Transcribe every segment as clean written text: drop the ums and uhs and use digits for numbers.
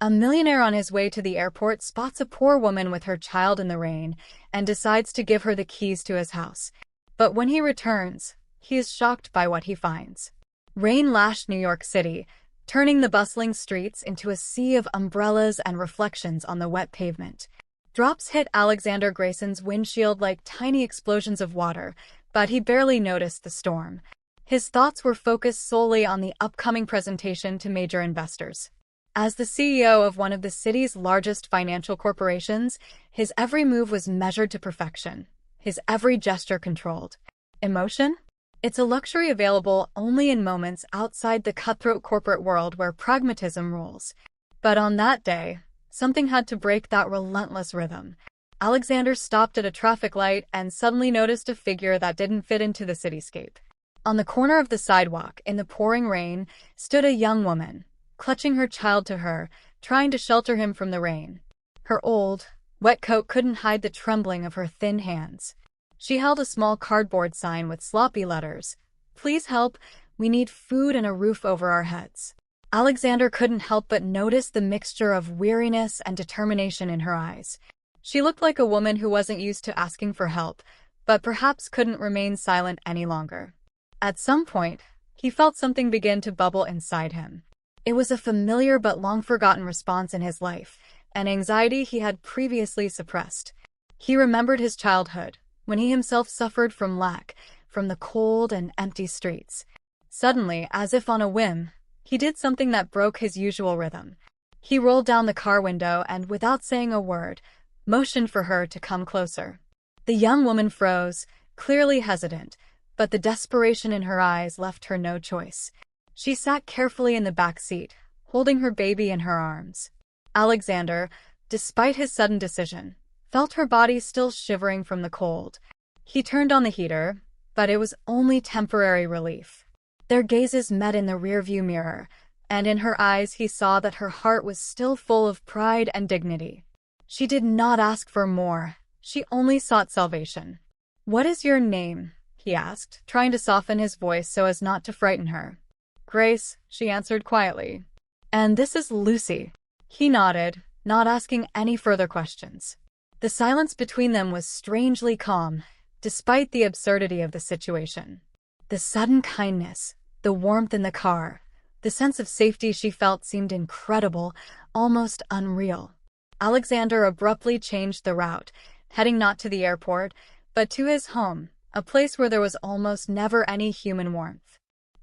A millionaire on his way to the airport spots a poor woman with her child in the rain and decides to give her the keys to his house. But when he returns, he is shocked by what he finds. Rain lashed New York City, turning the bustling streets into a sea of umbrellas and reflections on the wet pavement. Drops hit Alexander Grayson's windshield like tiny explosions of water, but he barely noticed the storm. His thoughts were focused solely on the upcoming presentation to major investors. As the CEO of one of the city's largest financial corporations, his every move was measured to perfection, his every gesture controlled. Emotion? It's a luxury available only in moments outside the cutthroat corporate world where pragmatism rules. But on that day, something had to break that relentless rhythm. Alexander stopped at a traffic light and suddenly noticed a figure that didn't fit into the cityscape. On the corner of the sidewalk, in the pouring rain, stood a young woman, clutching her child to her, trying to shelter him from the rain. Her old, wet coat couldn't hide the trembling of her thin hands. She held a small cardboard sign with sloppy letters. "Please help, we need food and a roof over our heads." Alexander couldn't help but notice the mixture of weariness and determination in her eyes. She looked like a woman who wasn't used to asking for help, but perhaps couldn't remain silent any longer. At some point, he felt something begin to bubble inside him. It was a familiar but long-forgotten response in his life, an anxiety he had previously suppressed. He remembered his childhood, when he himself suffered from lack, from the cold and empty streets. Suddenly, as if on a whim, he did something that broke his usual rhythm. He rolled down the car window and, without saying a word, motioned for her to come closer. The young woman froze, clearly hesitant, but the desperation in her eyes left her no choice. She sat carefully in the back seat, holding her baby in her arms. Alexander, despite his sudden decision, felt her body still shivering from the cold. He turned on the heater, but it was only temporary relief. Their gazes met in the rearview mirror, and in her eyes he saw that her heart was still full of pride and dignity. She did not ask for more, she only sought salvation. "What is your name?" he asked, trying to soften his voice so as not to frighten her. "Grace," she answered quietly. "And this is Lucy." He nodded, not asking any further questions. The silence between them was strangely calm, despite the absurdity of the situation. The sudden kindness, the warmth in the car, the sense of safety she felt seemed incredible, almost unreal. Alexander abruptly changed the route, heading not to the airport, but to his home, a place where there was almost never any human warmth.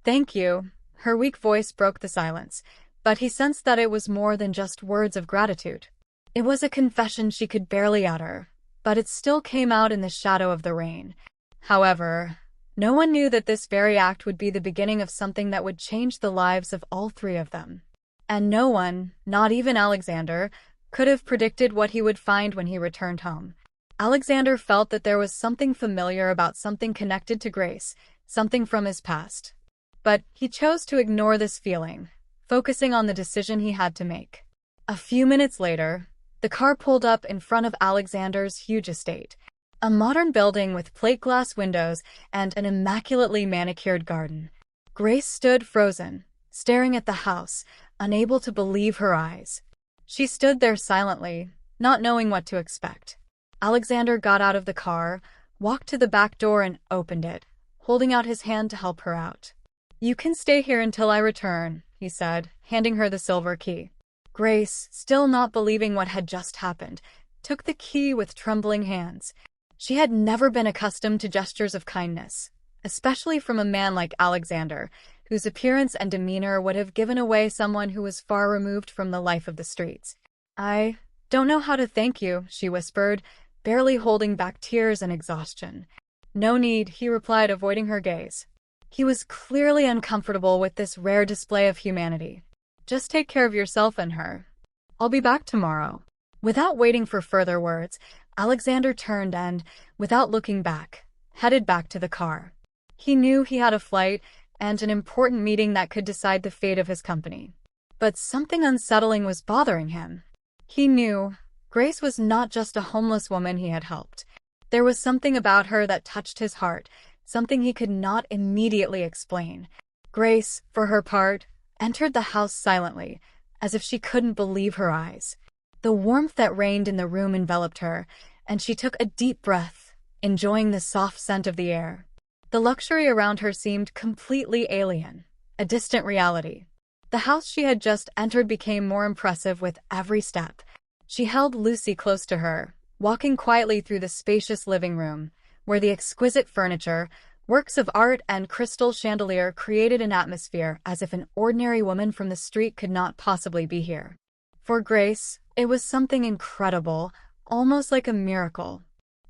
"Thank you." Her weak voice broke the silence, but he sensed that it was more than just words of gratitude. It was a confession she could barely utter, but it still came out in the shadow of the rain. However, no one knew that this very act would be the beginning of something that would change the lives of all three of them. And no one, not even Alexander, could have predicted what he would find when he returned home. Alexander felt that there was something familiar about something connected to Grace, something from his past. But he chose to ignore this feeling, focusing on the decision he had to make. A few minutes later, the car pulled up in front of Alexander's huge estate, a modern building with plate glass windows and an immaculately manicured garden. Grace stood frozen, staring at the house, unable to believe her eyes. She stood there silently, not knowing what to expect. Alexander got out of the car, walked to the back door and opened it, holding out his hand to help her out. "You can stay here until I return," he said, handing her the silver key. Grace, still not believing what had just happened, took the key with trembling hands. She had never been accustomed to gestures of kindness, especially from a man like Alexander, whose appearance and demeanor would have given away someone who was far removed from the life of the streets. "I don't know how to thank you," she whispered, barely holding back tears and exhaustion. "No need," he replied, avoiding her gaze. He was clearly uncomfortable with this rare display of humanity. "Just take care of yourself and her. I'll be back tomorrow." Without waiting for further words, Alexander turned and, without looking back, headed back to the car. He knew he had a flight and an important meeting that could decide the fate of his company. But something unsettling was bothering him. He knew Grace was not just a homeless woman he had helped. There was something about her that touched his heart, something he could not immediately explain. Grace, for her part, entered the house silently, as if she couldn't believe her eyes. The warmth that reigned in the room enveloped her, and she took a deep breath, enjoying the soft scent of the air. The luxury around her seemed completely alien, a distant reality. The house she had just entered became more impressive with every step. She held Lucy close to her, walking quietly through the spacious living room, where the exquisite furniture, works of art, and crystal chandelier created an atmosphere as if an ordinary woman from the street could not possibly be here. For Grace, it was something incredible, almost like a miracle.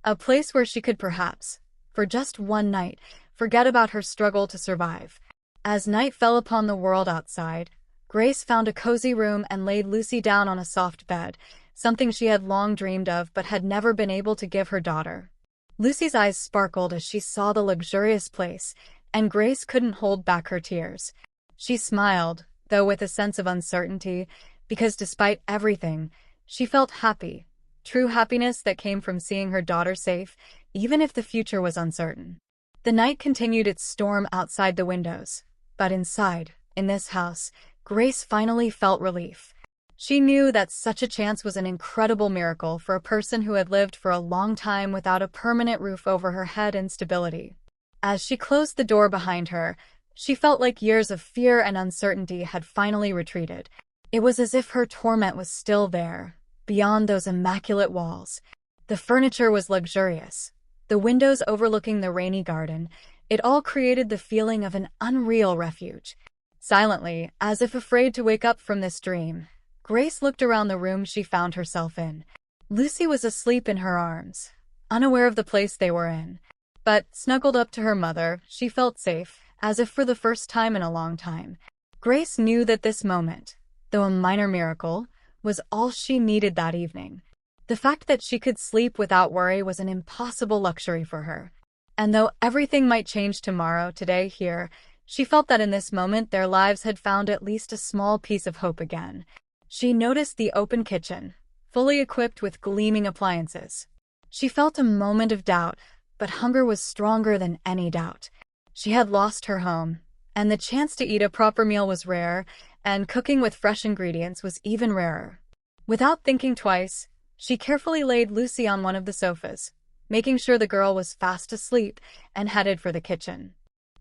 A place where she could perhaps, for just one night, forget about her struggle to survive. As night fell upon the world outside, Grace found a cozy room and laid Lucy down on a soft bed, something she had long dreamed of but had never been able to give her daughter. Lucy's eyes sparkled as she saw the luxurious place, and Grace couldn't hold back her tears. She smiled, though with a sense of uncertainty, because despite everything, she felt happy, true happiness that came from seeing her daughter safe, even if the future was uncertain. The night continued its storm outside the windows, but inside, in this house, Grace finally felt relief. She knew that such a chance was an incredible miracle for a person who had lived for a long time without a permanent roof over her head and stability. As she closed the door behind her, she felt like years of fear and uncertainty had finally retreated. It was as if her torment was still there, beyond those immaculate walls. The furniture was luxurious, the windows overlooking the rainy garden. It all created the feeling of an unreal refuge. Silently, as if afraid to wake up from this dream, Grace looked around the room she found herself in. Lucy was asleep in her arms, unaware of the place they were in. But, snuggled up to her mother, she felt safe, as if for the first time in a long time. Grace knew that this moment, though a minor miracle, was all she needed that evening. The fact that she could sleep without worry was an impossible luxury for her. And though everything might change tomorrow, today, here, she felt that in this moment their lives had found at least a small piece of hope again. She noticed the open kitchen, fully equipped with gleaming appliances. She felt a moment of doubt, but hunger was stronger than any doubt. She had lost her home, and the chance to eat a proper meal was rare, and cooking with fresh ingredients was even rarer. Without thinking twice, she carefully laid Lucy on one of the sofas, making sure the girl was fast asleep, and headed for the kitchen.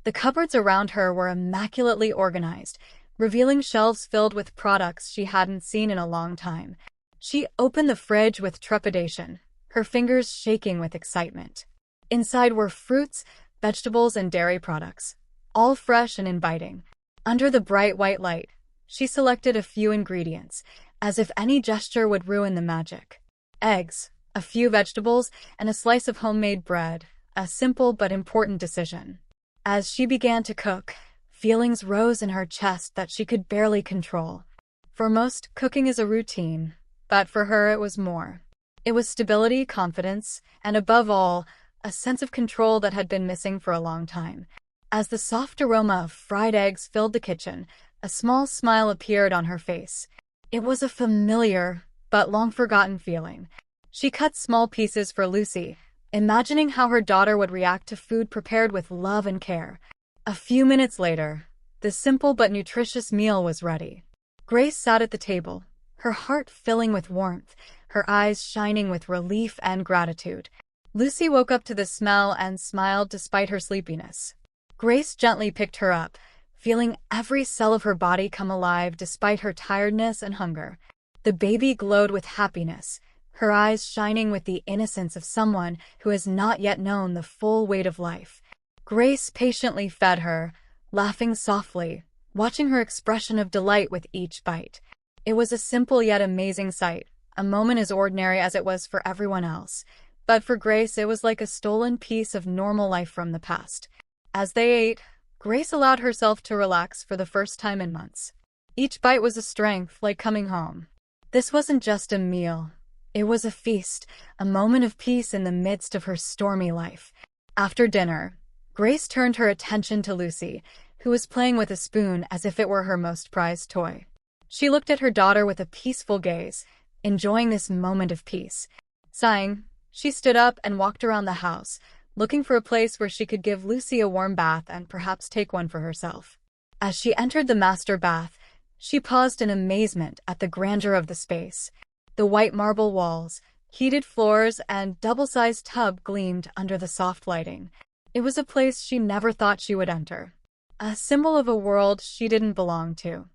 The cupboards around her were immaculately organized, revealing shelves filled with products she hadn't seen in a long time. She opened the fridge with trepidation, her fingers shaking with excitement. Inside were fruits, vegetables, and dairy products, all fresh and inviting. Under the bright white light, she selected a few ingredients, as if any gesture would ruin the magic. Eggs, a few vegetables, and a slice of homemade bread, a simple but important decision. As she began to cook, feelings rose in her chest that she could barely control. For most, cooking is a routine, but for her it was more. It was stability, confidence, and above all, a sense of control that had been missing for a long time. As the soft aroma of fried eggs filled the kitchen, a small smile appeared on her face. It was a familiar, but long-forgotten feeling. She cut small pieces for Lucy, imagining how her daughter would react to food prepared with love and care. A few minutes later, the simple but nutritious meal was ready. Grace sat at the table, her heart filling with warmth, her eyes shining with relief and gratitude. Lucy woke up to the smell and smiled despite her sleepiness. Grace gently picked her up, feeling every cell of her body come alive despite her tiredness and hunger. The baby glowed with happiness, her eyes shining with the innocence of someone who has not yet known the full weight of life. Grace patiently fed her, laughing softly, watching her expression of delight with each bite. It was a simple yet amazing sight, a moment as ordinary as it was for everyone else. But for Grace, it was like a stolen piece of normal life from the past. As they ate, Grace allowed herself to relax for the first time in months. Each bite was a strength, like coming home. This wasn't just a meal. It was a feast, a moment of peace in the midst of her stormy life. After dinner, Grace turned her attention to Lucy, who was playing with a spoon as if it were her most prized toy. She looked at her daughter with a peaceful gaze, enjoying this moment of peace. Sighing, she stood up and walked around the house, looking for a place where she could give Lucy a warm bath and perhaps take one for herself. As she entered the master bath, She paused in amazement at the grandeur of the space. The white marble walls, heated floors, and double-sized tub gleamed under the soft lighting. It was a place she never thought she would enter, a symbol of a world she didn't belong to.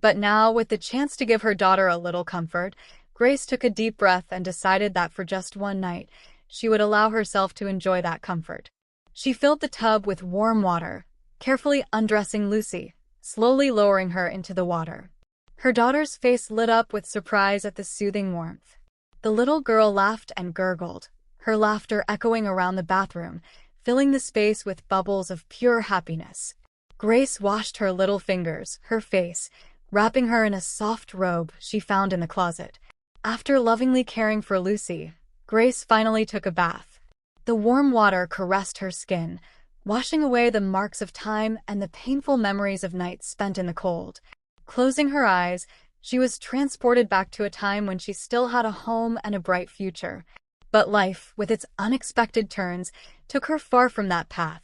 But now, with the chance to give her daughter a little comfort, Grace took a deep breath and decided that for just one night, she would allow herself to enjoy that comfort. She filled the tub with warm water, carefully undressing Lucy, slowly lowering her into the water. Her daughter's face lit up with surprise at the soothing warmth. The little girl laughed and gurgled, her laughter echoing around the bathroom, filling the space with bubbles of pure happiness. Grace washed her little fingers, her face, wrapping her in a soft robe she found in the closet. After lovingly caring for Lucy, Grace finally took a bath. The warm water caressed her skin, washing away the marks of time and the painful memories of nights spent in the cold. Closing her eyes, she was transported back to a time when she still had a home and a bright future. But life, with its unexpected turns, took her far from that path,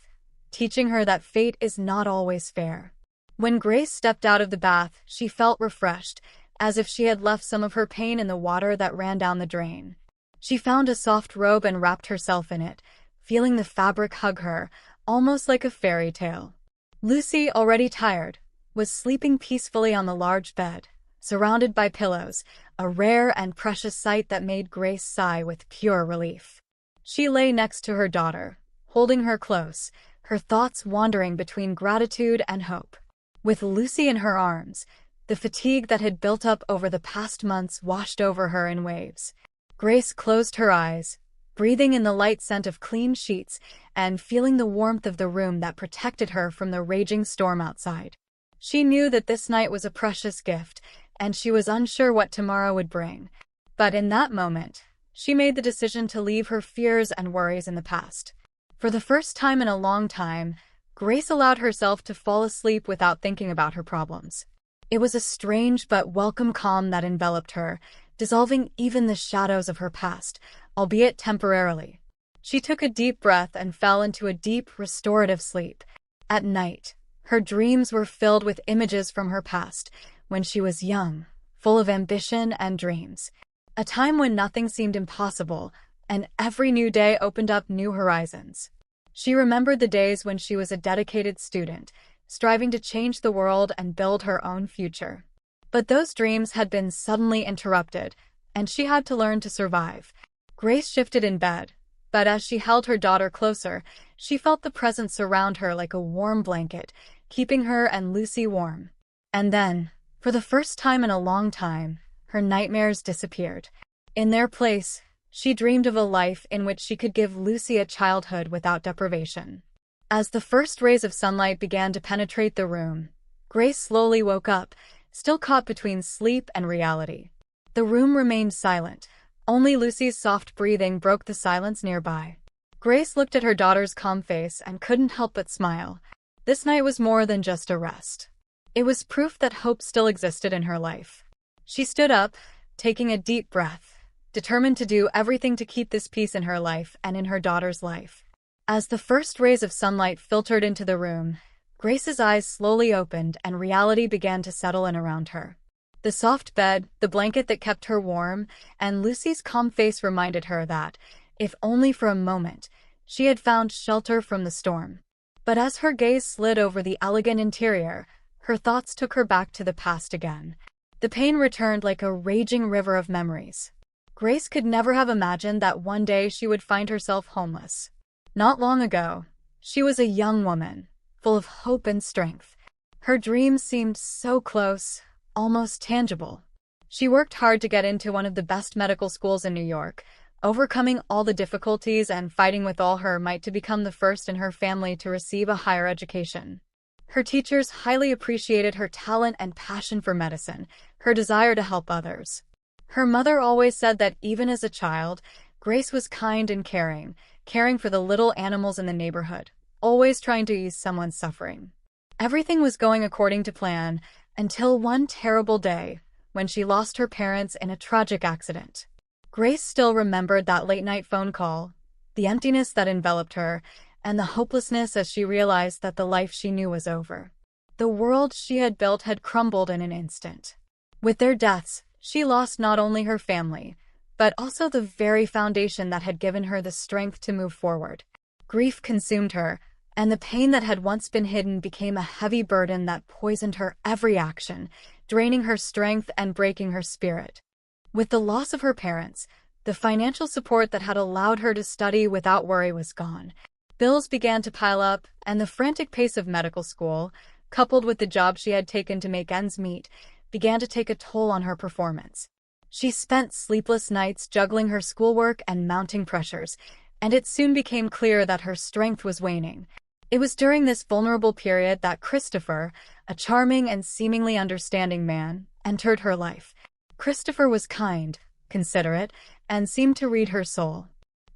teaching her that fate is not always fair. When Grace stepped out of the bath, she felt refreshed, as if she had left some of her pain in the water that ran down the drain. She found a soft robe and wrapped herself in it, feeling the fabric hug her, almost like a fairy tale. Lucy, already tired, was sleeping peacefully on the large bed, surrounded by pillows, a rare and precious sight that made Grace sigh with pure relief. She lay next to her daughter, holding her close, her thoughts wandering between gratitude and hope. With Lucy in her arms, the fatigue that had built up over the past months washed over her in waves. Grace closed her eyes, breathing in the light scent of clean sheets and feeling the warmth of the room that protected her from the raging storm outside. She knew that this night was a precious gift, and she was unsure what tomorrow would bring. But in that moment, she made the decision to leave her fears and worries in the past. For the first time in a long time, Grace allowed herself to fall asleep without thinking about her problems. It was a strange but welcome calm that enveloped her, dissolving even the shadows of her past, albeit temporarily. She took a deep breath and fell into a deep, restorative sleep. At night, her dreams were filled with images from her past, when she was young, full of ambition and dreams. A time when nothing seemed impossible, and every new day opened up new horizons. She remembered the days when she was a dedicated student, striving to change the world and build her own future. But those dreams had been suddenly interrupted, and she had to learn to survive. Grace shifted in bed, but as she held her daughter closer, she felt the presence surround her like a warm blanket, keeping her and Lucy warm. And then, for the first time in a long time, her nightmares disappeared. In their place, she dreamed of a life in which she could give Lucy a childhood without deprivation. As the first rays of sunlight began to penetrate the room, Grace slowly woke up, still caught between sleep and reality. The room remained silent. Only Lucy's soft breathing broke the silence nearby. Grace looked at her daughter's calm face and couldn't help but smile. This night was more than just a rest. It was proof that hope still existed in her life. She stood up, taking a deep breath, determined to do everything to keep this peace in her life and in her daughter's life. As the first rays of sunlight filtered into the room, Grace's eyes slowly opened and reality began to settle in around her. The soft bed, the blanket that kept her warm, and Lucy's calm face reminded her that, if only for a moment, she had found shelter from the storm. But as her gaze slid over the elegant interior, her thoughts took her back to the past again. The pain returned like a raging river of memories. Grace could never have imagined that one day she would find herself homeless. Not long ago, she was a young woman, full of hope and strength. Her dreams seemed so close, almost tangible. She worked hard to get into one of the best medical schools in New York, overcoming all the difficulties and fighting with all her might to become the first in her family to receive a higher education. Her teachers highly appreciated her talent and passion for medicine, her desire to help others. Her mother always said that even as a child, Grace was kind and caring for the little animals in the neighborhood, always trying to ease someone's suffering. Everything was going according to plan, until one terrible day, when she lost her parents in a tragic accident. Grace still remembered that late-night phone call, the emptiness that enveloped her, and the hopelessness as she realized that the life she knew was over. the world she had built had crumbled in an instant. With their deaths, she lost not only her family, but also the very foundation that had given her the strength to move forward. Grief consumed her, and the pain that had once been hidden became a heavy burden that poisoned her every action, draining her strength and breaking her spirit. With the loss of her parents, the financial support that had allowed her to study without worry was gone. Bills began to pile up, and the frantic pace of medical school, coupled with the job she had taken to make ends meet, began to take a toll on her performance. She spent sleepless nights juggling her schoolwork and mounting pressures, and it soon became clear that her strength was waning. It was during this vulnerable period that Christopher, a charming and seemingly understanding man, entered her life. Christopher was kind, considerate, and seemed to read her soul.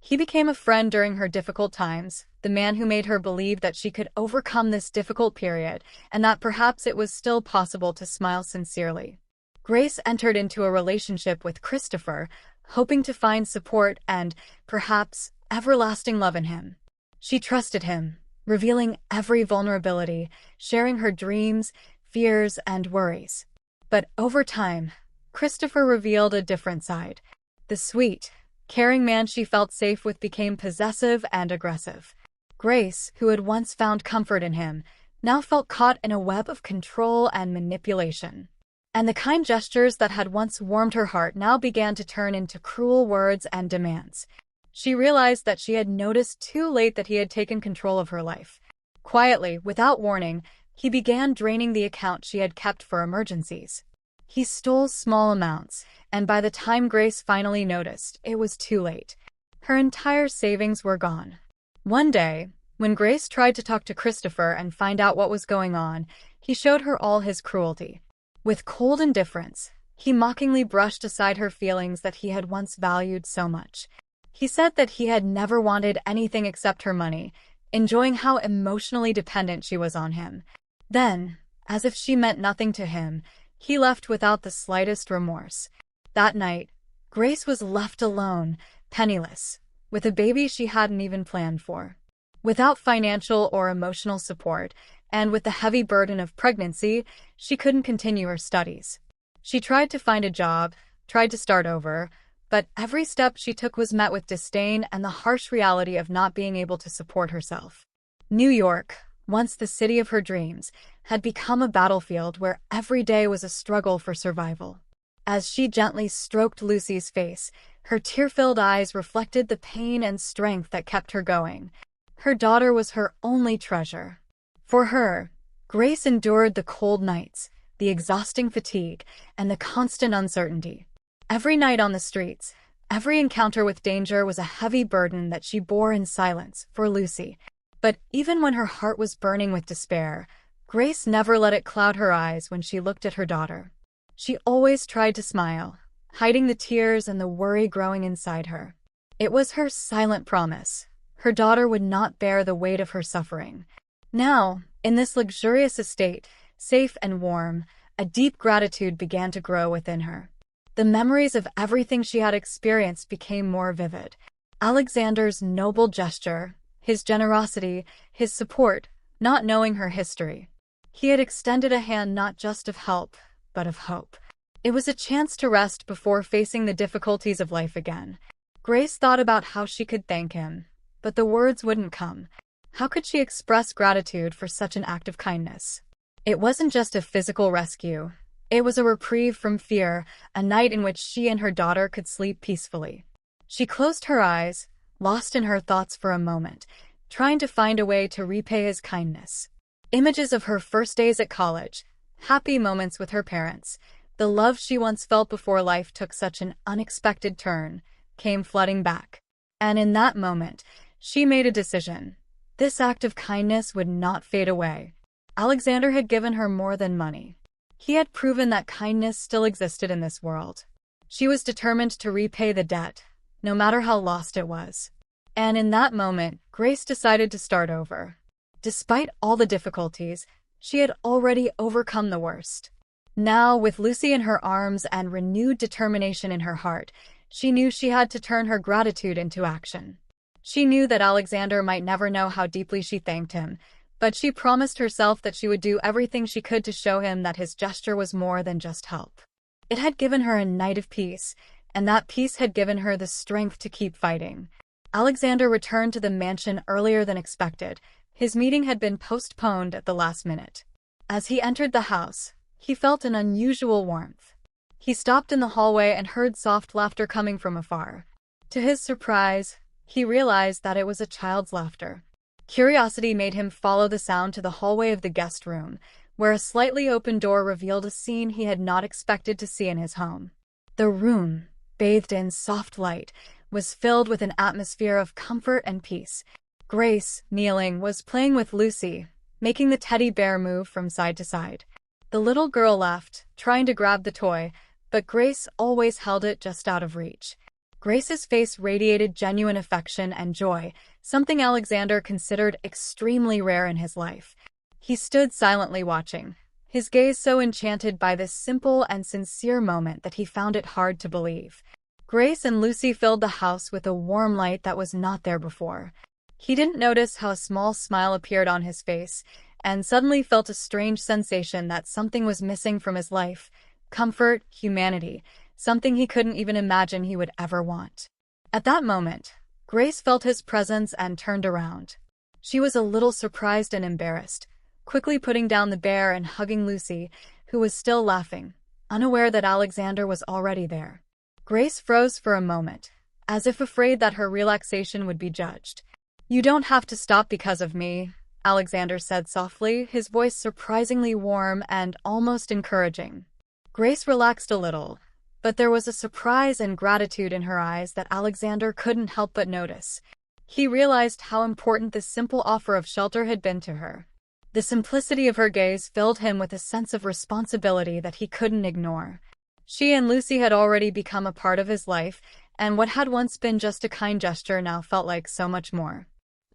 He became a friend during her difficult times, the man who made her believe that she could overcome this difficult period and that perhaps it was still possible to smile sincerely. Grace entered into a relationship with Christopher, hoping to find support and, perhaps, everlasting love in him. She trusted him, revealing every vulnerability, sharing her dreams, fears, and worries. But over time, Christopher revealed a different side. The sweet, caring man she felt safe with became possessive and aggressive. Grace, who had once found comfort in him, now felt caught in a web of control and manipulation. And the kind gestures that had once warmed her heart now began to turn into cruel words and demands. She realized that she had noticed too late that he had taken control of her life. Quietly, without warning, he began draining the account she had kept for emergencies. He stole small amounts, and by the time Grace finally noticed, it was too late. Her entire savings were gone. One day, when Grace tried to talk to Christopher and find out what was going on, he showed her all his cruelty. With cold indifference, he mockingly brushed aside her feelings that he had once valued so much. He said that he had never wanted anything except her money, enjoying how emotionally dependent she was on him. Then, as if she meant nothing to him, he left without the slightest remorse. That night, Grace was left alone, penniless, with a baby she hadn't even planned for. Without financial or emotional support, and with the heavy burden of pregnancy, she couldn't continue her studies. She tried to find a job, tried to start over, but every step she took was met with disdain and the harsh reality of not being able to support herself. New York, once the city of her dreams, had become a battlefield where every day was a struggle for survival. As she gently stroked Lucy's face, her tear-filled eyes reflected the pain and strength that kept her going. Her daughter was her only treasure. For her, Grace endured the cold nights, the exhausting fatigue, and the constant uncertainty. Every night on the streets, every encounter with danger was a heavy burden that she bore in silence for Lucy. But even when her heart was burning with despair, Grace never let it cloud her eyes when she looked at her daughter. She always tried to smile, hiding the tears and the worry growing inside her. It was her silent promise. Her daughter would not bear the weight of her suffering. Now, in this luxurious estate, safe and warm, a deep gratitude began to grow within her. The memories of everything she had experienced became more vivid. Alexander's noble gesture, his generosity, his support, not knowing her history. He had extended a hand not just of help, but of hope. It was a chance to rest before facing the difficulties of life again. Grace thought about how she could thank him, but the words wouldn't come. How could she express gratitude for such an act of kindness? It wasn't just a physical rescue. It was a reprieve from fear, a night in which she and her daughter could sleep peacefully. She closed her eyes, lost in her thoughts for a moment, trying to find a way to repay his kindness. Images of her first days at college, happy moments with her parents, the love she once felt before life took such an unexpected turn, came flooding back. And in that moment, she made a decision. This act of kindness would not fade away. Alexander had given her more than money. He had proven that kindness still existed in this world. She was determined to repay the debt, no matter how lost it was. And in that moment, Grace decided to start over. Despite all the difficulties, she had already overcome the worst. Now, with Lucy in her arms and renewed determination in her heart, she knew she had to turn her gratitude into action. She knew that Alexander might never know how deeply she thanked him, but she promised herself that she would do everything she could to show him that his gesture was more than just help. It had given her a night of peace, and that peace had given her the strength to keep fighting. Alexander returned to the mansion earlier than expected. His meeting had been postponed at the last minute. As he entered the house, he felt an unusual warmth. He stopped in the hallway and heard soft laughter coming from afar. To his surprise, he realized that it was a child's laughter. Curiosity made him follow the sound to the hallway of the guest room, where a slightly open door revealed a scene he had not expected to see in his home. The room, bathed in soft light, was filled with an atmosphere of comfort and peace. Grace, kneeling, was playing with Lucy, making the teddy bear move from side to side. The little girl laughed, trying to grab the toy, but Grace always held it just out of reach. Grace's face radiated genuine affection and joy, something Alexander considered extremely rare in his life. He stood silently watching, his gaze so enchanted by this simple and sincere moment that he found it hard to believe. Grace and Lucy filled the house with a warm light that was not there before. He didn't notice how a small smile appeared on his face, and suddenly felt a strange sensation that something was missing from his life. Comfort, humanity, something he couldn't even imagine he would ever want. At that moment, Grace felt his presence and turned around. She was a little surprised and embarrassed, quickly putting down the bear and hugging Lucy, who was still laughing, unaware that Alexander was already there. Grace froze for a moment, as if afraid that her relaxation would be judged. "You don't have to stop because of me," Alexander said softly, his voice surprisingly warm and almost encouraging. Grace relaxed a little, but there was a surprise and gratitude in her eyes that Alexander couldn't help but notice. He realized how important this simple offer of shelter had been to her. The simplicity of her gaze filled him with a sense of responsibility that he couldn't ignore. She and Lucy had already become a part of his life, and what had once been just a kind gesture now felt like so much more.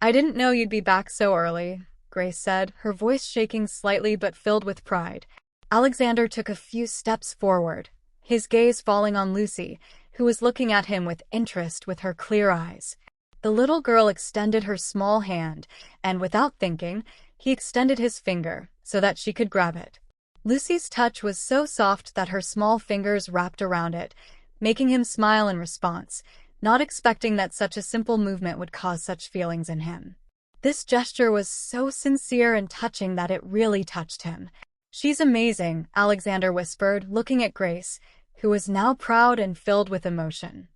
"I didn't know you'd be back so early," Grace said, her voice shaking slightly but filled with pride. Alexander took a few steps forward, his gaze falling on Lucy, who was looking at him with interest with her clear eyes. The little girl extended her small hand, and without thinking, he extended his finger so that she could grab it. Lucy's touch was so soft that her small fingers wrapped around it, making him smile in response, not expecting that such a simple movement would cause such feelings in him. This gesture was so sincere and touching that it really touched him. "She's amazing," Alexander whispered, looking at Grace, who was now proud and filled with emotion.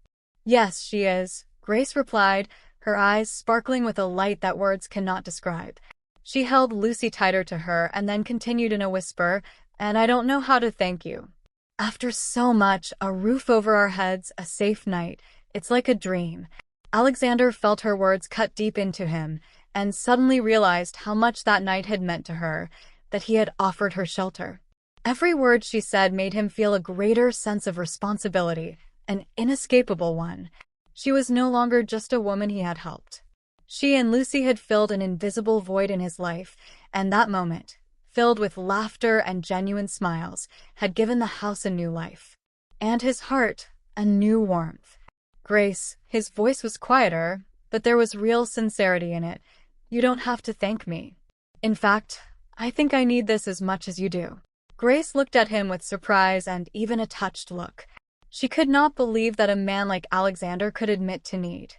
"Yes, she is," Grace replied, her eyes sparkling with a light that words cannot describe. She held Lucy tighter to her and then continued in a whisper, "And I don't know how to thank you. After so much, a roof over our heads, a safe night, it's like a dream." Alexander felt her words cut deep into him, and suddenly realized how much that night had meant to her, that he had offered her shelter. Every word she said made him feel a greater sense of responsibility, an inescapable one. She was no longer just a woman he had helped. She and Lucy had filled an invisible void in his life, and that moment, filled with laughter and genuine smiles, had given the house a new life. And his heart, a new warmth. "Grace," his voice was quieter, but there was real sincerity in it, "you don't have to thank me. In fact, I think I need this as much as you do." Grace looked at him with surprise and even a touched look. She could not believe that a man like Alexander could admit to need.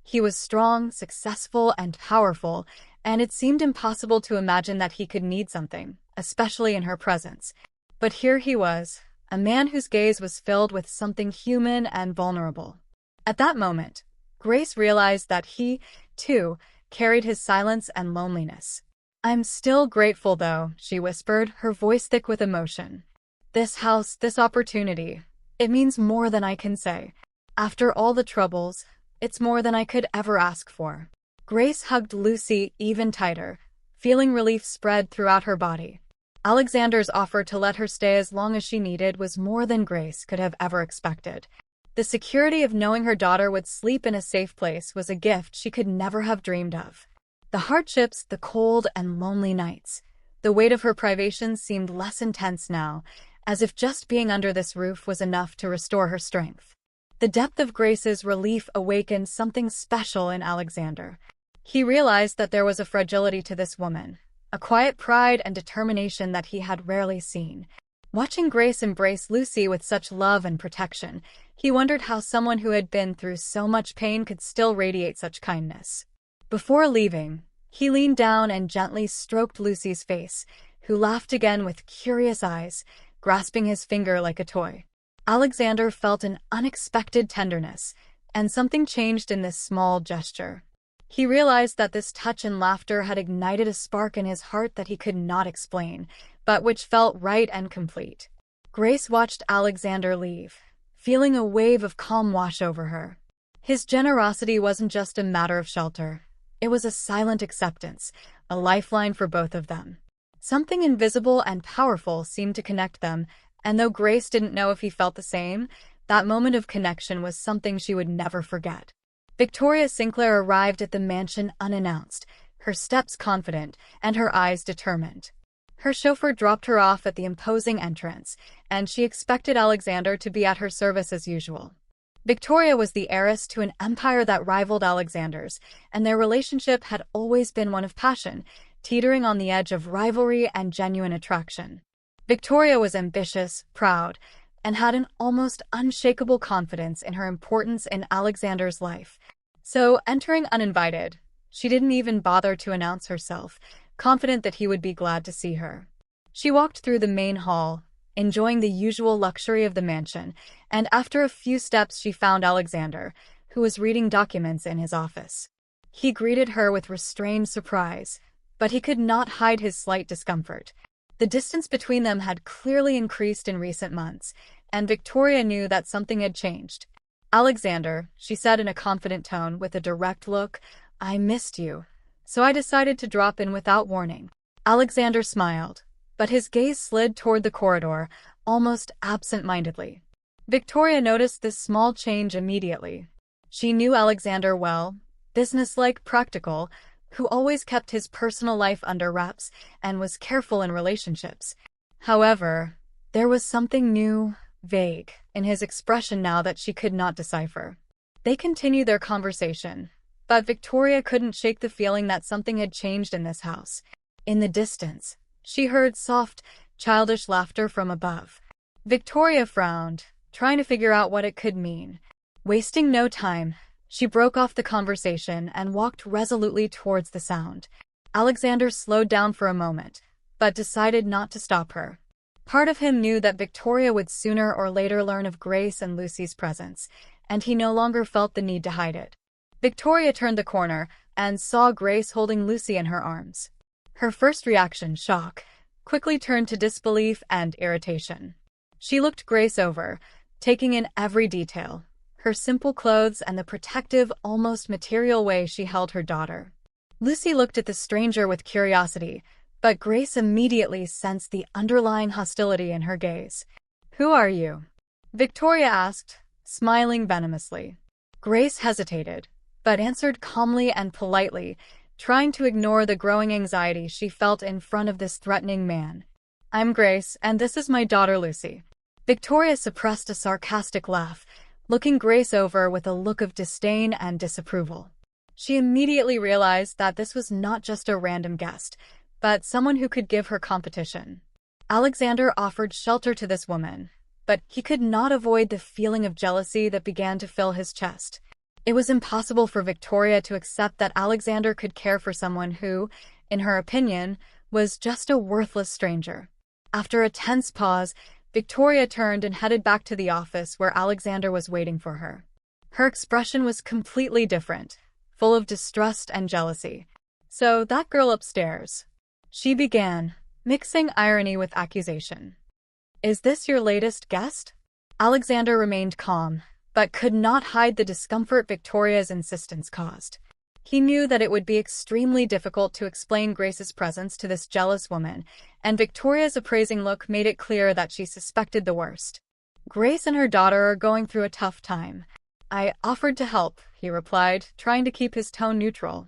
He was strong, successful, and powerful, and it seemed impossible to imagine that he could need something, especially in her presence. But here he was, a man whose gaze was filled with something human and vulnerable. At that moment, Grace realized that he, too, carried his silence and loneliness. "I'm still grateful, though," she whispered, her voice thick with emotion. "This house, this opportunity, it means more than I can say. After all the troubles, it's more than I could ever ask for." Grace hugged Lucy even tighter, feeling relief spread throughout her body. Alexander's offer to let her stay as long as she needed was more than Grace could have ever expected. The security of knowing her daughter would sleep in a safe place was a gift she could never have dreamed of. The hardships, the cold and lonely nights, the weight of her privations seemed less intense now, as if just being under this roof was enough to restore her strength. The depth of Grace's relief awakened something special in Alexander. He realized that there was a fragility to this woman, a quiet pride and determination that he had rarely seen. Watching Grace embrace Lucy with such love and protection, he wondered how someone who had been through so much pain could still radiate such kindness. Before leaving, he leaned down and gently stroked Lucy's face, who laughed again with curious eyes, grasping his finger like a toy. Alexander felt an unexpected tenderness, and something changed in this small gesture. He realized that this touch and laughter had ignited a spark in his heart that he could not explain, but which felt right and complete. Grace watched Alexander leave, feeling a wave of calm wash over her. His generosity wasn't just a matter of shelter. It was a silent acceptance, a lifeline for both of them. Something invisible and powerful seemed to connect them, and though Grace didn't know if he felt the same, that moment of connection was something she would never forget. Victoria Sinclair arrived at the mansion unannounced, her steps confident and her eyes determined. Her chauffeur dropped her off at the imposing entrance, and she expected Alexander to be at her service as usual. Victoria was the heiress to an empire that rivaled Alexander's, and their relationship had always been one of passion, teetering on the edge of rivalry and genuine attraction. Victoria was ambitious, proud, and had an almost unshakable confidence in her importance in Alexander's life. So, entering uninvited, she didn't even bother to announce herself, confident that he would be glad to see her. She walked through the main hall, enjoying the usual luxury of the mansion, and after a few steps she found Alexander, who was reading documents in his office. He greeted her with restrained surprise, but he could not hide his slight discomfort. The distance between them had clearly increased in recent months, and Victoria knew that something had changed. "Alexander," she said in a confident tone with a direct look, "I missed you, so I decided to drop in without warning." Alexander smiled, but his gaze slid toward the corridor, almost absent-mindedly. Victoria noticed this small change immediately. She knew Alexander well, businesslike, practical, who always kept his personal life under wraps and was careful in relationships. However, there was something new, vague, in his expression now that she could not decipher. They continued their conversation, but Victoria couldn't shake the feeling that something had changed in this house. In the distance, she heard soft, childish laughter from above. Victoria frowned, trying to figure out what it could mean. Wasting no time, she broke off the conversation and walked resolutely towards the sound. Alexander slowed down for a moment, but decided not to stop her. Part of him knew that Victoria would sooner or later learn of Grace and Lucy's presence, and he no longer felt the need to hide it. Victoria turned the corner and saw Grace holding Lucy in her arms. Her first reaction, shock, quickly turned to disbelief and irritation. She looked Grace over, taking in every detail, her simple clothes and the protective, almost material way she held her daughter. Lucy looked at the stranger with curiosity, but Grace immediately sensed the underlying hostility in her gaze. "Who are you?" Victoria asked, smiling venomously. Grace hesitated, but answered calmly and politely, trying to ignore the growing anxiety she felt in front of this threatening man. "I'm Grace, and this is my daughter Lucy." Victoria suppressed a sarcastic laugh, looking Grace over with a look of disdain and disapproval. She immediately realized that this was not just a random guest, but someone who could give her competition. Alexander offered shelter to this woman, but he could not avoid the feeling of jealousy that began to fill his chest. It was impossible for Victoria to accept that Alexander could care for someone who, in her opinion, was just a worthless stranger. After a tense pause, Victoria turned and headed back to the office where Alexander was waiting for her. Her expression was completely different, full of distrust and jealousy. "So, that girl upstairs," she began, mixing irony with accusation. "Is this your latest guest?" Alexander remained calm, but could not hide the discomfort Victoria's insistence caused. He knew that it would be extremely difficult to explain Grace's presence to this jealous woman, and Victoria's appraising look made it clear that she suspected the worst. "Grace and her daughter are going through a tough time. I offered to help," he replied, trying to keep his tone neutral.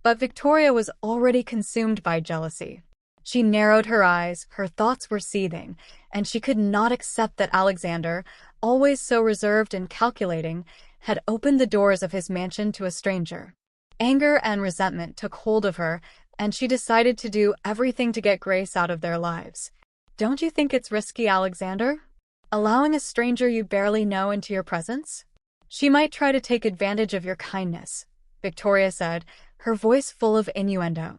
But Victoria was already consumed by jealousy. She narrowed her eyes, her thoughts were seething, and she could not accept that Alexander, always so reserved and calculating, had opened the doors of his mansion to a stranger. Anger and resentment took hold of her, and she decided to do everything to get Grace out of their lives. Don't you think it's risky, Alexander? Allowing a stranger you barely know into your presence? She might try to take advantage of your kindness, Victoria said, her voice full of innuendo.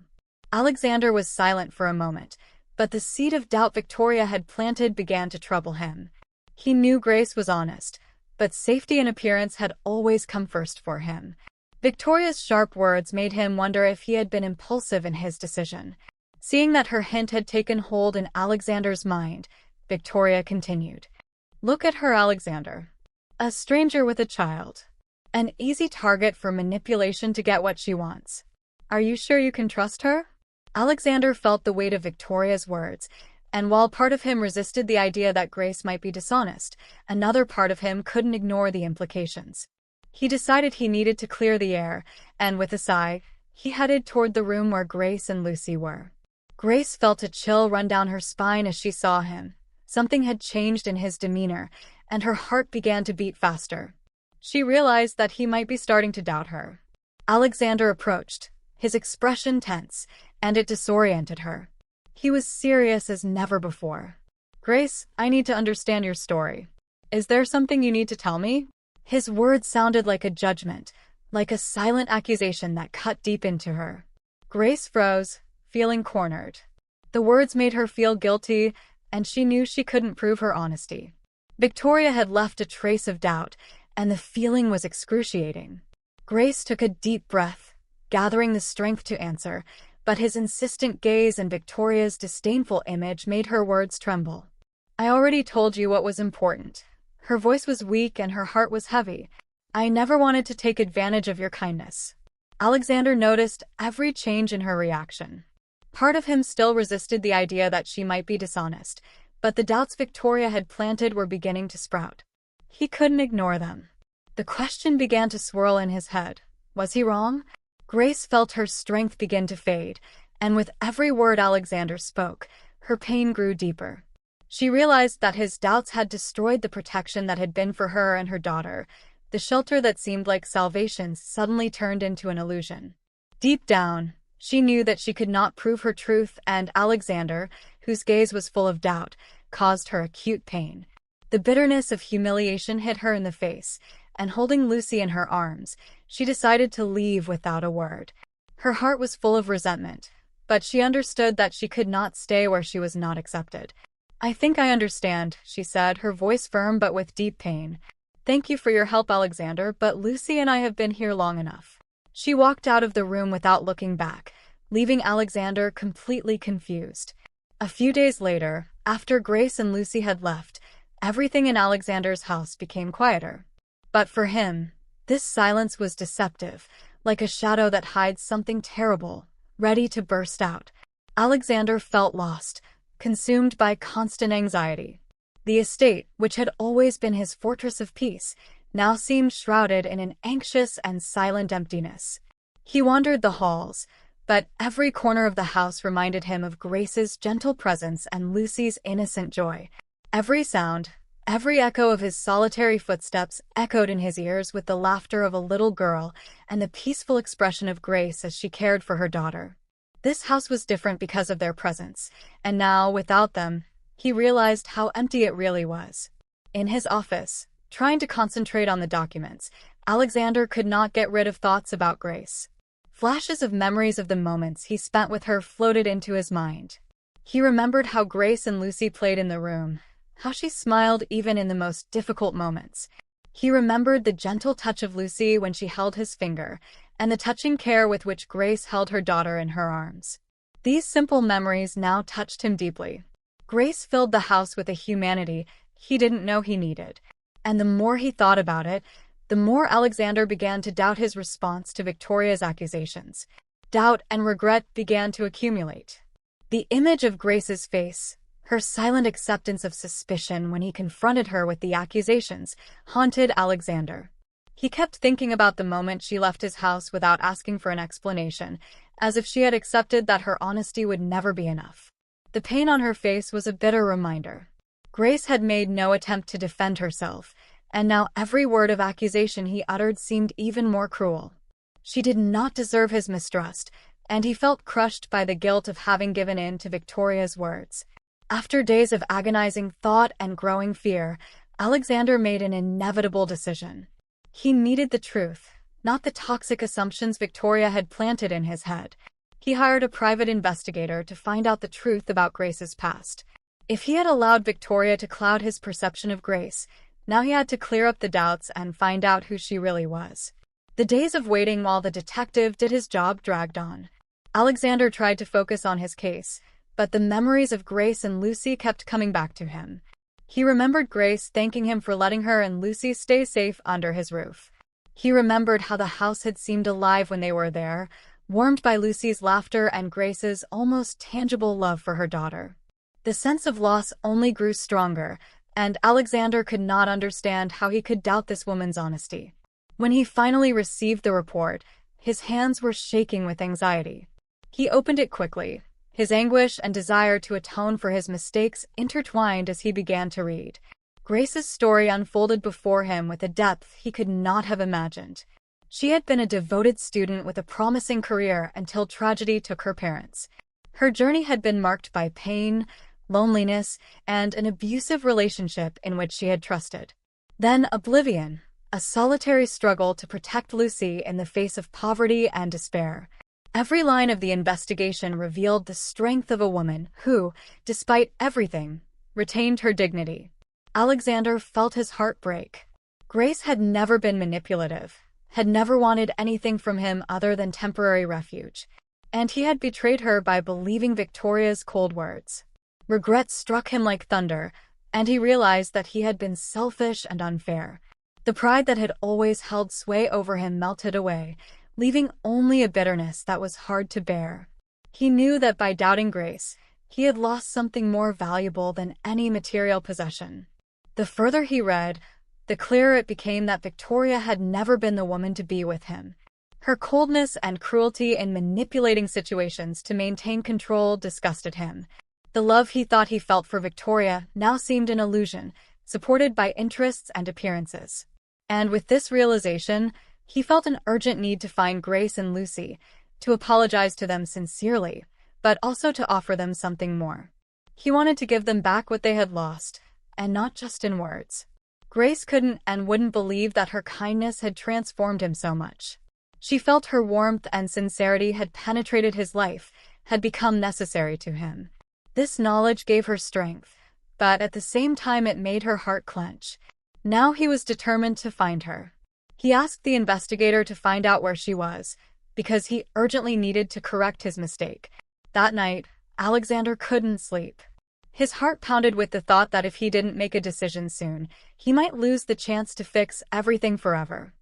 Alexander was silent for a moment, but the seed of doubt Victoria had planted began to trouble him. He knew Grace was honest, but safety and appearance had always come first for him. Victoria's sharp words made him wonder if he had been impulsive in his decision. Seeing that her hint had taken hold in Alexander's mind, Victoria continued. Look at her, Alexander. A stranger with a child. An easy target for manipulation to get what she wants. Are you sure you can trust her? Alexander felt the weight of Victoria's words, and while part of him resisted the idea that Grace might be dishonest, another part of him couldn't ignore the implications. He decided he needed to clear the air, and with a sigh, he headed toward the room where Grace and Lucy were. Grace felt a chill run down her spine as she saw him. Something had changed in his demeanor, and her heart began to beat faster. She realized that he might be starting to doubt her. Alexander approached, his expression tense, and it disoriented her. He was serious as never before. Grace, I need to understand your story. Is there something you need to tell me? His words sounded like a judgment, like a silent accusation that cut deep into her. Grace froze, feeling cornered. The words made her feel guilty, and she knew she couldn't prove her honesty. Victoria had left a trace of doubt, and the feeling was excruciating. Grace took a deep breath, gathering the strength to answer, but his insistent gaze and Victoria's disdainful image made her words tremble. I already told you what was important. Her voice was weak and her heart was heavy. I never wanted to take advantage of your kindness. Alexander noticed every change in her reaction. Part of him still resisted the idea that she might be dishonest, but the doubts Victoria had planted were beginning to sprout. He couldn't ignore them. The question began to swirl in his head. Was he wrong? Grace felt her strength begin to fade, and with every word Alexander spoke, her pain grew deeper. She realized that his doubts had destroyed the protection that had been for her and her daughter. The shelter that seemed like salvation suddenly turned into an illusion. Deep down, she knew that she could not prove her truth, and Alexander, whose gaze was full of doubt, caused her acute pain. The bitterness of humiliation hit her in the face, and holding Lucy in her arms, she decided to leave without a word. Her heart was full of resentment, but she understood that she could not stay where she was not accepted. I think I understand, she said, her voice firm but with deep pain. Thank you for your help, Alexander, but Lucy and I have been here long enough. She walked out of the room without looking back, leaving Alexander completely confused. A few days later, after Grace and Lucy had left, everything in Alexander's house became quieter. But for him, this silence was deceptive, like a shadow that hides something terrible, ready to burst out. Alexander felt lost, consumed by constant anxiety. The estate, which had always been his fortress of peace, now seemed shrouded in an anxious and silent emptiness. He wandered the halls, but every corner of the house reminded him of Grace's gentle presence and Lucy's innocent joy. Every sound, every echo of his solitary footsteps echoed in his ears with the laughter of a little girl and the peaceful expression of Grace as she cared for her daughter. This house was different because of their presence, and now, without them, he realized how empty it really was. In his office, trying to concentrate on the documents, Alexander could not get rid of thoughts about Grace. Flashes of memories of the moments he spent with her floated into his mind. He remembered how Grace and Lucy played in the room, how she smiled even in the most difficult moments. He remembered the gentle touch of Lucy when she held his finger, and the touching care with which Grace held her daughter in her arms. These simple memories now touched him deeply. Grace filled the house with a humanity he didn't know he needed, and the more he thought about it, the more Alexander began to doubt his response to Victoria's accusations. Doubt and regret began to accumulate. The image of Grace's face, her silent acceptance of suspicion when he confronted her with the accusations, haunted Alexander. He kept thinking about the moment she left his house without asking for an explanation, as if she had accepted that her honesty would never be enough. The pain on her face was a bitter reminder. Grace had made no attempt to defend herself, and now every word of accusation he uttered seemed even more cruel. She did not deserve his mistrust, and he felt crushed by the guilt of having given in to Victoria's words. After days of agonizing thought and growing fear, Alexander made an inevitable decision. He needed the truth, not the toxic assumptions Victoria had planted in his head. He hired a private investigator to find out the truth about Grace's past. If he had allowed Victoria to cloud his perception of Grace, now he had to clear up the doubts and find out who she really was. The days of waiting while the detective did his job dragged on. Alexander tried to focus on his case, but the memories of Grace and Lucy kept coming back to him. He remembered Grace thanking him for letting her and Lucy stay safe under his roof. He remembered how the house had seemed alive when they were there, warmed by Lucy's laughter and Grace's almost tangible love for her daughter. The sense of loss only grew stronger, and Alexander could not understand how he could doubt this woman's honesty. When he finally received the report, his hands were shaking with anxiety. He opened it quickly, his anguish and desire to atone for his mistakes intertwined as he began to read. Grace's story unfolded before him with a depth he could not have imagined. She had been a devoted student with a promising career until tragedy took her parents. Her journey had been marked by pain, loneliness, and an abusive relationship in which she had trusted. Then oblivion, a solitary struggle to protect Lucy in the face of poverty and despair. Every line of the investigation revealed the strength of a woman who, despite everything, retained her dignity. Alexander felt his heart break. Grace had never been manipulative, had never wanted anything from him other than temporary refuge, and he had betrayed her by believing Victoria's cold words. Regret struck him like thunder, and he realized that he had been selfish and unfair. The pride that had always held sway over him melted away, leaving only a bitterness that was hard to bear. He knew that by doubting Grace, he had lost something more valuable than any material possession. The further he read, the clearer it became that Victoria had never been the woman to be with him. Her coldness and cruelty in manipulating situations to maintain control disgusted him. The love he thought he felt for Victoria now seemed an illusion, supported by interests and appearances. And with this realization, he felt an urgent need to find Grace and Lucy, to apologize to them sincerely, but also to offer them something more. He wanted to give them back what they had lost, and not just in words. Grace couldn't and wouldn't believe that her kindness had transformed him so much. She felt her warmth and sincerity had penetrated his life, had become necessary to him. This knowledge gave her strength, but at the same time it made her heart clench. Now he was determined to find her. He asked the investigator to find out where she was, because he urgently needed to correct his mistake. That night, Alexander couldn't sleep. His heart pounded with the thought that if he didn't make a decision soon, he might lose the chance to fix everything forever.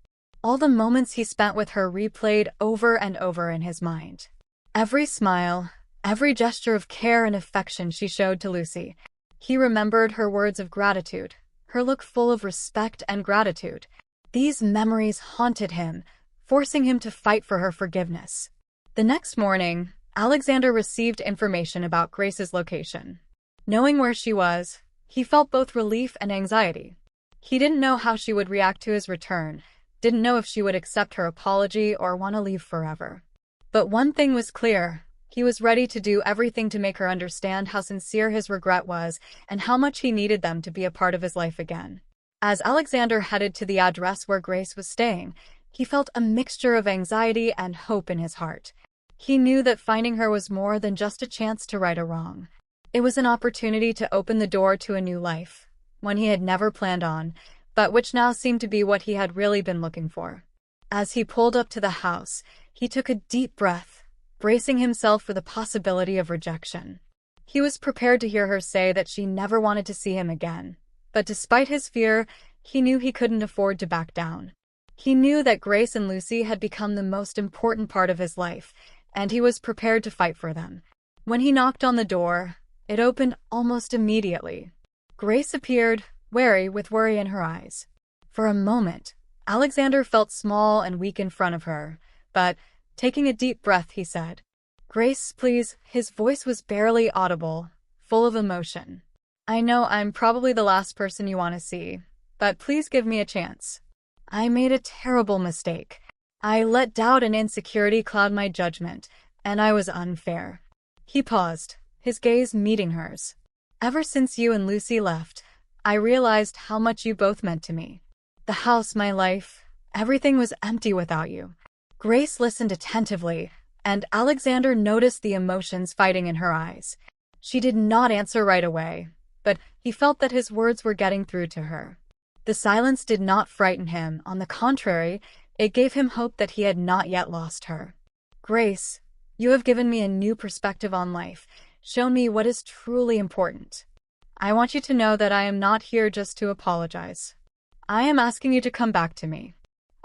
All the moments he spent with her replayed over and over in his mind. Every smile, every gesture of care and affection she showed to Lucy. He remembered her words of gratitude, her look full of respect and gratitude. These memories haunted him, forcing him to fight for her forgiveness. The next morning, Alexander received information about Grace's location. Knowing where she was, he felt both relief and anxiety. He didn't know how she would react to his return, didn't know if she would accept her apology or want to leave forever. But one thing was clear, he was ready to do everything to make her understand how sincere his regret was and how much he needed them to be a part of his life again. As Alexander headed to the address where Grace was staying, he felt a mixture of anxiety and hope in his heart. He knew that finding her was more than just a chance to right a wrong. It was an opportunity to open the door to a new life, one he had never planned on, but which now seemed to be what he had really been looking for. As he pulled up to the house, he took a deep breath, bracing himself for the possibility of rejection. He was prepared to hear her say that she never wanted to see him again. But despite his fear, he knew he couldn't afford to back down. He knew that Grace and Lucy had become the most important part of his life, and he was prepared to fight for them. When he knocked on the door, it opened almost immediately. Grace appeared, wary with worry in her eyes. For a moment, Alexander felt small and weak in front of her, but, taking a deep breath, he said, "Grace, please." His voice was barely audible, full of emotion. "I know I'm probably the last person you want to see, but please give me a chance. I made a terrible mistake. I let doubt and insecurity cloud my judgment, And I was unfair. He paused, his gaze meeting hers. Ever since you and Lucy left, I realized how much you both meant to me. The house, my life, everything was empty without you. Grace listened attentively, and Alexander noticed the emotions fighting in her eyes. She did not answer right away, but he felt that his words were getting through to her. The silence did not frighten him. On the contrary, it gave him hope that he had not yet lost her. Grace, you have given me a new perspective on life, shown me what is truly important. I want you to know that I am not here just to apologize. I am asking you to come back to me.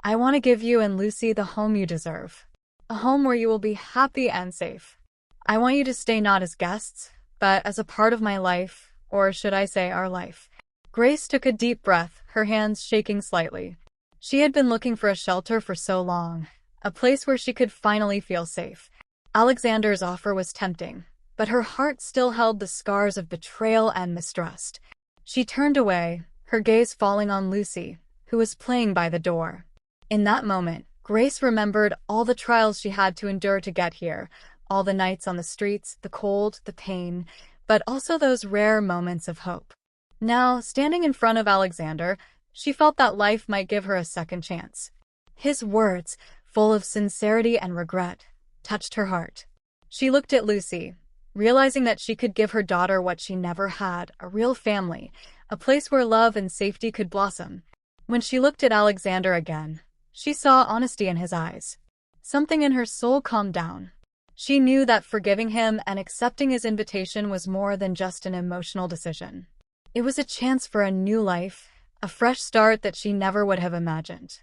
I want to give you and Lucy the home you deserve. A home where you will be happy and safe. I want you to stay not as guests, but as a part of my life, or should I say our life. Grace took a deep breath, her hands shaking slightly. She had been looking for a shelter for so long, a place where she could finally feel safe. Alexander's offer was tempting, but her heart still held the scars of betrayal and mistrust. She turned away, her gaze falling on Lucy, who was playing by the door. In that moment, Grace remembered all the trials she had to endure to get here, all the nights on the streets, the cold, the pain, but also those rare moments of hope. Now, standing in front of Alexander, she felt that life might give her a second chance. His words, full of sincerity and regret, touched her heart. She looked at Lucy, realizing that she could give her daughter what she never had, a real family, a place where love and safety could blossom. When she looked at Alexander again, she saw honesty in his eyes. Something in her soul calmed down. She knew that forgiving him and accepting his invitation was more than just an emotional decision. It was a chance for a new life, a fresh start that she never would have imagined.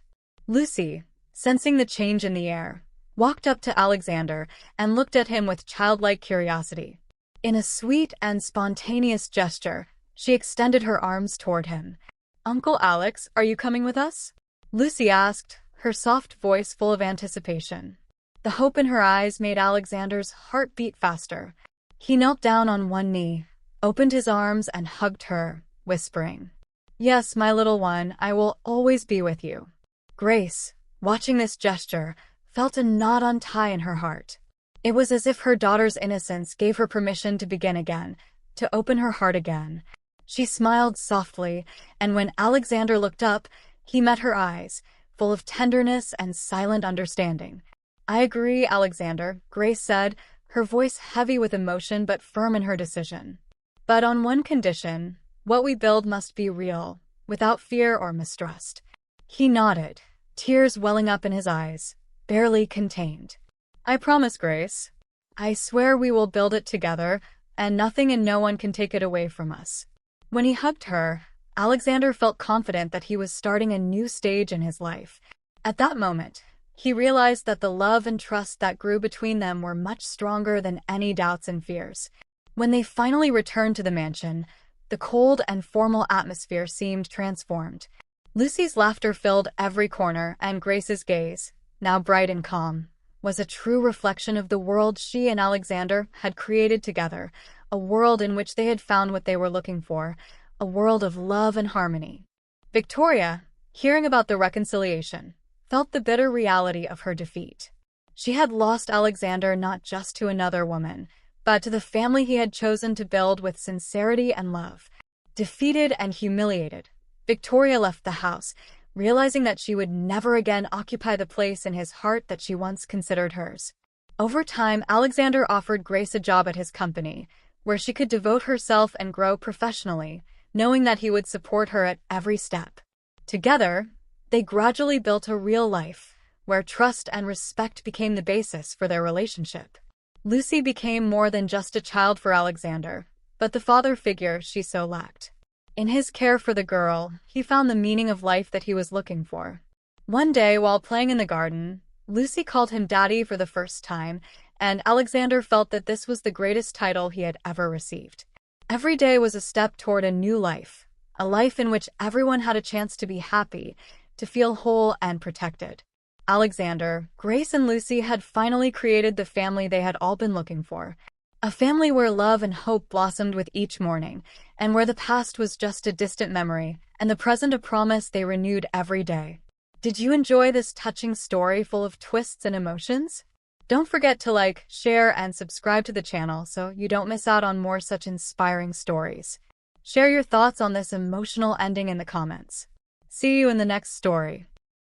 Lucy, sensing the change in the air, walked up to Alexander and looked at him with childlike curiosity. In a sweet and spontaneous gesture, she extended her arms toward him. "Uncle Alex, are you coming with us?" Lucy asked, her soft voice full of anticipation. The hope in her eyes made Alexander's heart beat faster. He knelt down on one knee, opened his arms and hugged her, whispering, "Yes, my little one, I will always be with you." Grace, watching this gesture, felt a knot untie in her heart. It was as if her daughter's innocence gave her permission to begin again, to open her heart again. She smiled softly, and when Alexander looked up, he met her eyes, full of tenderness and silent understanding. "I agree, Alexander," Grace said, her voice heavy with emotion but firm in her decision. "But on one condition, what we build must be real, without fear or mistrust." He nodded, tears welling up in his eyes, barely contained. "I promise, Grace. I swear we will build it together, and nothing and no one can take it away from us." When he hugged her, Alexander felt confident that he was starting a new stage in his life. At that moment, he realized that the love and trust that grew between them were much stronger than any doubts and fears. When they finally returned to the mansion, the cold and formal atmosphere seemed transformed. Lucy's laughter filled every corner, and Grace's gaze, now bright and calm, was a true reflection of the world she and Alexander had created together, a world in which they had found what they were looking for, a world of love and harmony. Victoria, hearing about the reconciliation, felt the bitter reality of her defeat. She had lost Alexander not just to another woman, but to the family he had chosen to build with sincerity and love. Defeated and humiliated, Victoria left the house, realizing that she would never again occupy the place in his heart that she once considered hers. Over time, Alexander offered Grace a job at his company, where she could devote herself and grow professionally, knowing that he would support her at every step. Together, they gradually built a real life, where trust and respect became the basis for their relationship. Lucy became more than just a child for Alexander, but the father figure she so lacked. In his care for the girl, he found the meaning of life that he was looking for. One day, while playing in the garden, Lucy called him Daddy for the first time, and Alexander felt that this was the greatest title he had ever received. Every day was a step toward a new life, a life in which everyone had a chance to be happy, to feel whole and protected. Alexander, Grace, and Lucy had finally created the family they had all been looking for. A family where love and hope blossomed with each morning, and where the past was just a distant memory, and the present a promise they renewed every day. Did you enjoy this touching story full of twists and emotions? Don't forget to like, share, and subscribe to the channel so you don't miss out on more such inspiring stories. Share your thoughts on this emotional ending in the comments. See you in the next story.